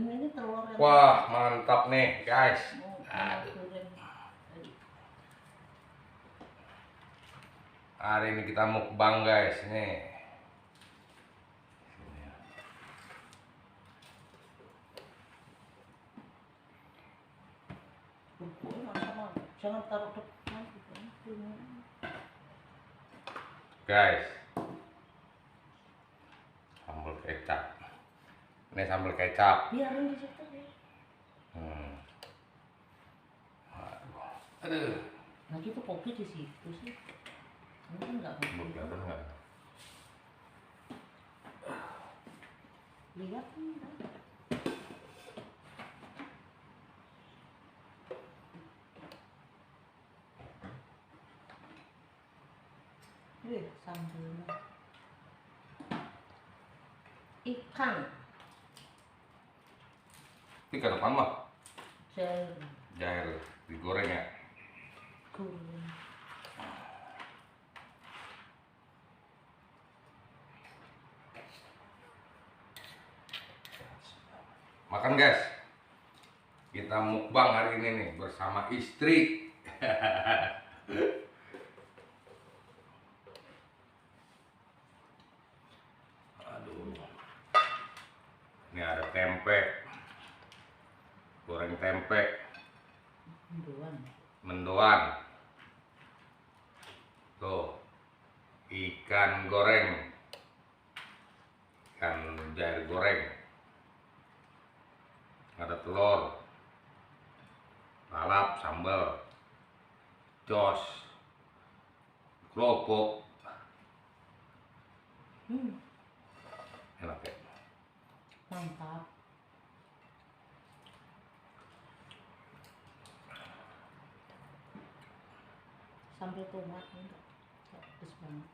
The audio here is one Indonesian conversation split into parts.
Ini telur yang Wah, mantap nih, guys. Aduh. Hari ini kita mukbang, guys. Nih. Jangan taruh depan. Guys. Sambal kecap. Ini sambal kecap. Biarin di situ deh. Aduh. Nah itu kopi di situ sih. Ini kan nggak kopi. Kelihatan nggak? Lihat nih. Sambalnya ikan. Ikan apa mah? Jair. Jair digoreng ya. Goreng. Makan, guys. Kita mukbang hari ini nih bersama istri. Aduh. Ini ada tempe. Goreng tempe. Mendoan. Tuh. Ikan goreng. Ikan jair goreng. Ada telur. Lalap, sambal, jos, kerupuk, enak ya? Mantap. Sambal tomat ini bagus banget.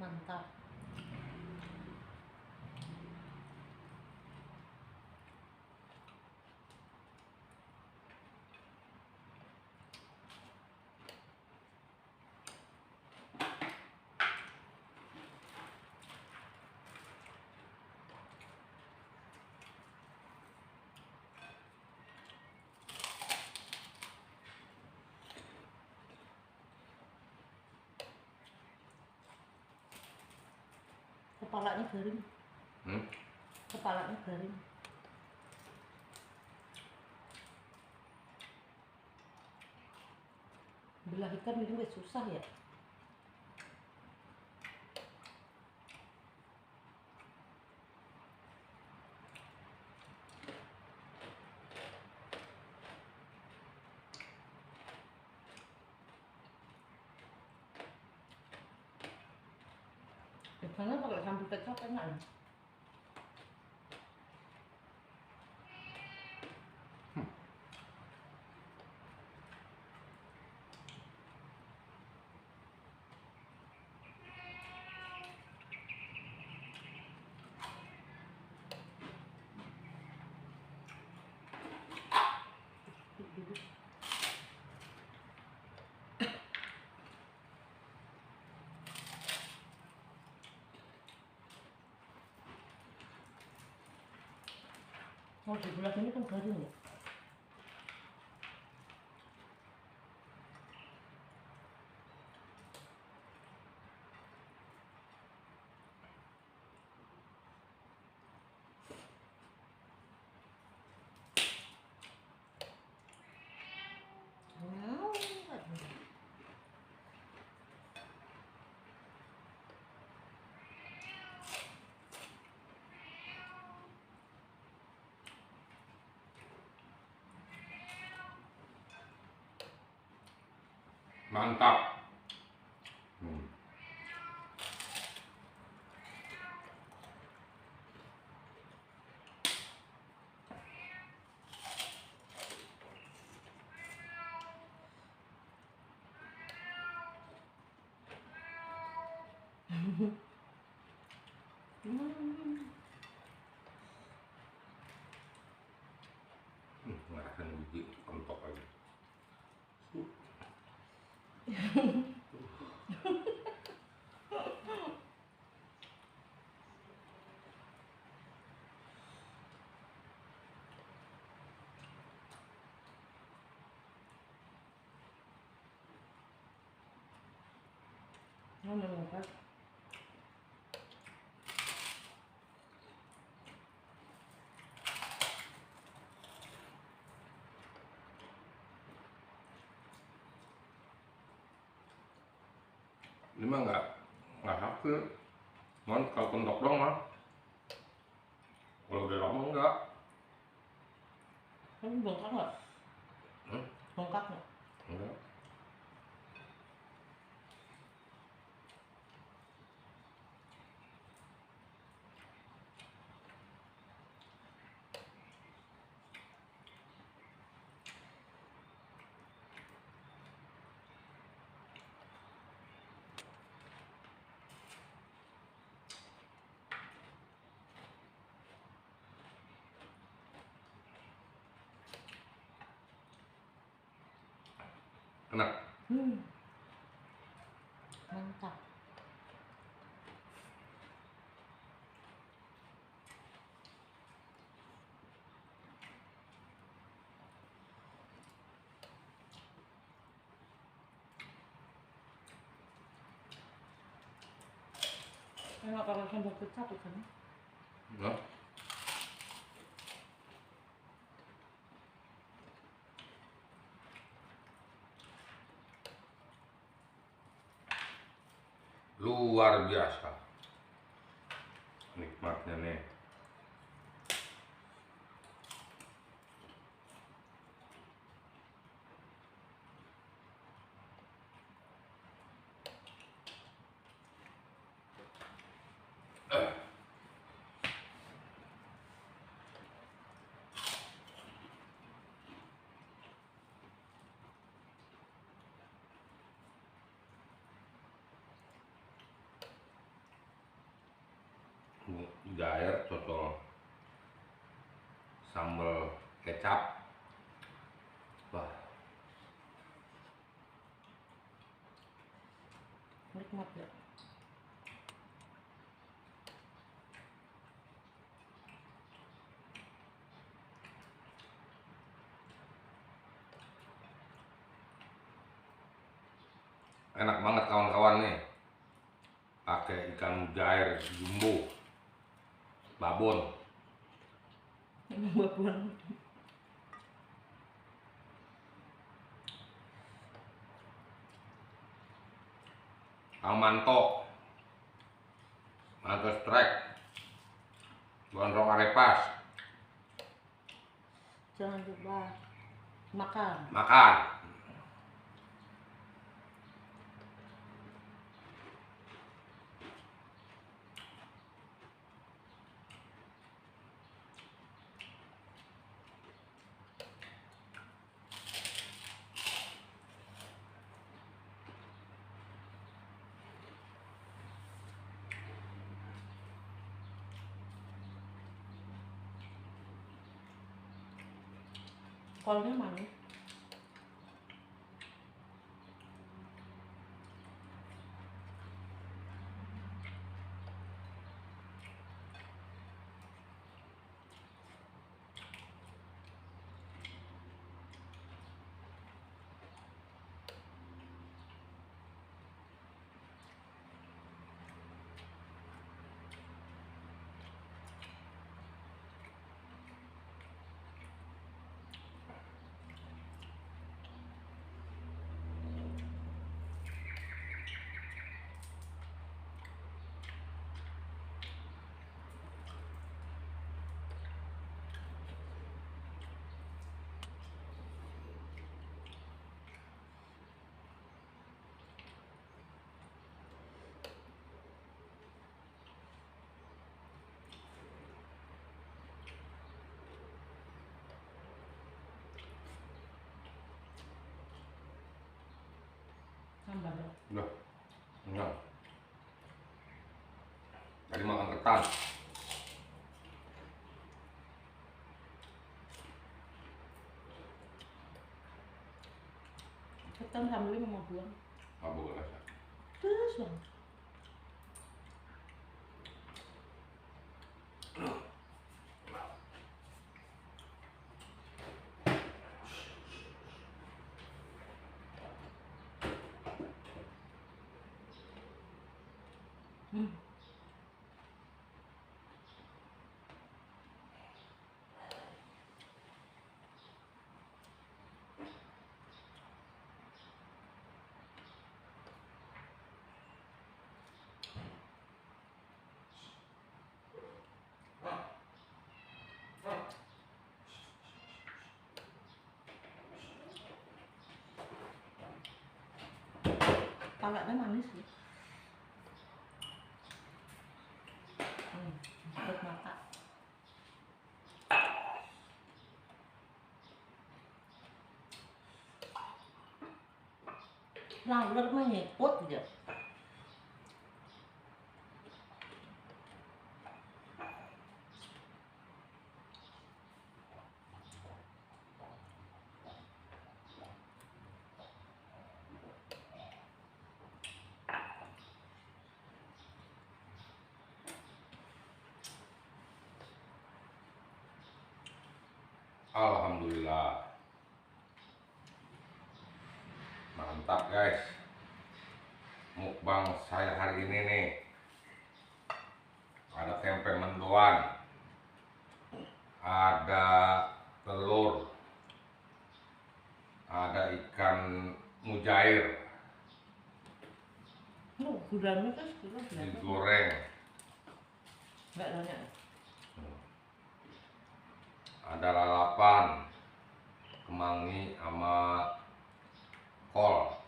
Mantap. Kepalanya garing. Kepalanya garing. Belah ikan ini susah ya. Ikannya pakai sambal kecap enak ya. Oh, di belah ini kan garing ya. Mantap. Ngerasain biji kentok lagi. Mana lengkap? Ini mah nggak hasil. Cuman kalau kentok dong mah. Kalau udah lama enggak. Kamu bengkak nggak? Hmm? Bengkak nggak? Enggak. Enak. Mantap. Enak kalau sambal kecap kan? Nah. Luar biasa nikmatnya nih. Jair cocol sambal kecap. Wah, Nikmat ya. enak banget kawan-kawan nih. Pakai ikan jair jumbo babon. Babon. Manto, manto strike, gondrong arepas. Jangan lupa makan. Makan. Kolnya manis. Sambal. Udah, enggak. dimakan ketan. Ketan sambelnya mau buang. Mabuk rasa. Terus bang. Palanya manis ya. Buat mata. Laler mah nyepot aja. Alhamdulillah. Mantap guys. Mukbang saya hari ini nih. Ada tempe mendoan. Ada telur. Ada ikan mujair Gulanya kan sekilo berapa? digoreng. Enggak banyak. Ada lalapan, kemangi sama kol.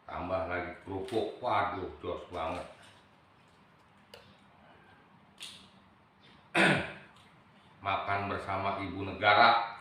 Tambah lagi kerupuk. Waduh, jos banget. Makan bersama ibu negara.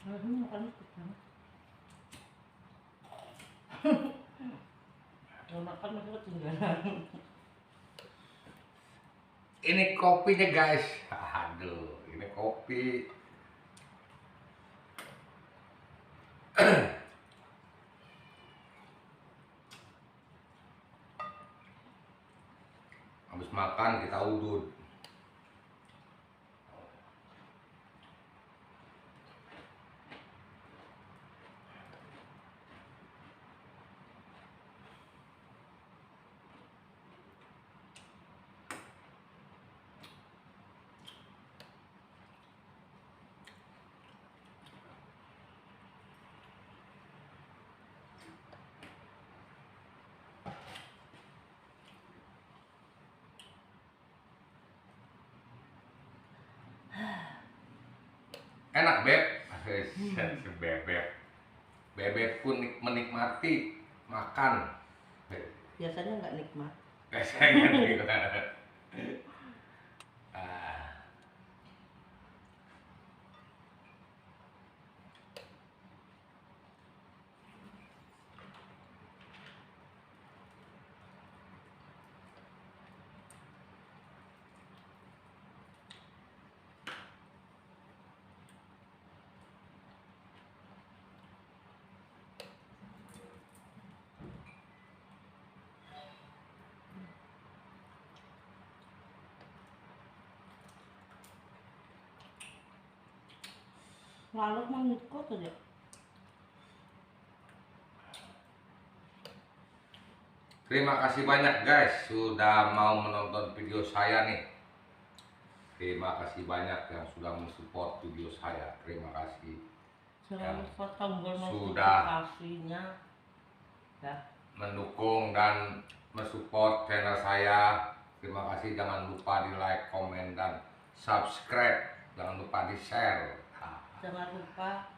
Ini makan banget. Kalau makan masih ketinggalan. Ini kopinya guys. Aduh, ini kopi. Habis makan kita udut. Enak beb. Bebek. Bebek pun menikmati makan. Biasanya nggak nikmat. Biasanya gitu. Lalu mau ngikut aja. Terima kasih banyak guys sudah mau menonton video saya nih. Terima kasih banyak yang sudah mensupport video saya. Terima kasih. Jangan lupa tombol Sudah. notifikasinya. Ya. Mendukung dan mensupport channel saya. Terima kasih. Jangan lupa di like, komen, dan subscribe. Jangan lupa di share. Jangan lupa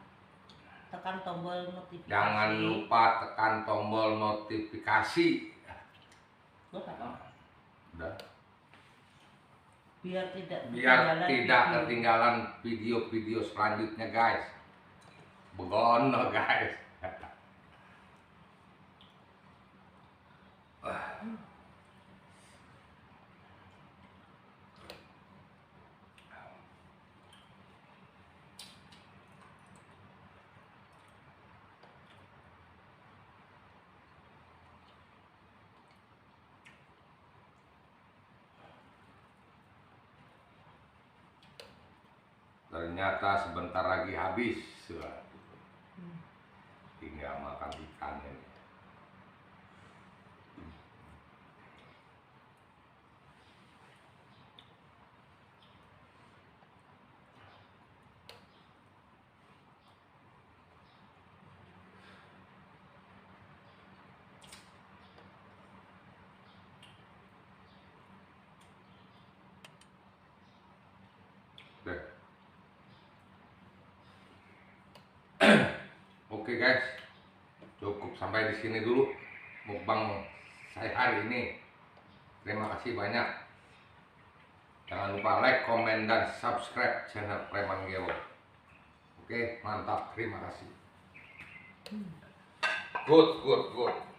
tekan tombol notifikasi. Jangan lupa tekan tombol notifikasi. Udah. Udah. Biar tidak video. ketinggalan video-video selanjutnya guys. Begono guys. Ternyata sebentar lagi habis. Tinggal makan ikannya. Oke guys, cukup sampai di sini dulu mukbang saya hari ini. Terima kasih banyak. Jangan lupa like, komen, dan subscribe channel Preman Geo. Oke, mantap. Terima kasih. Good.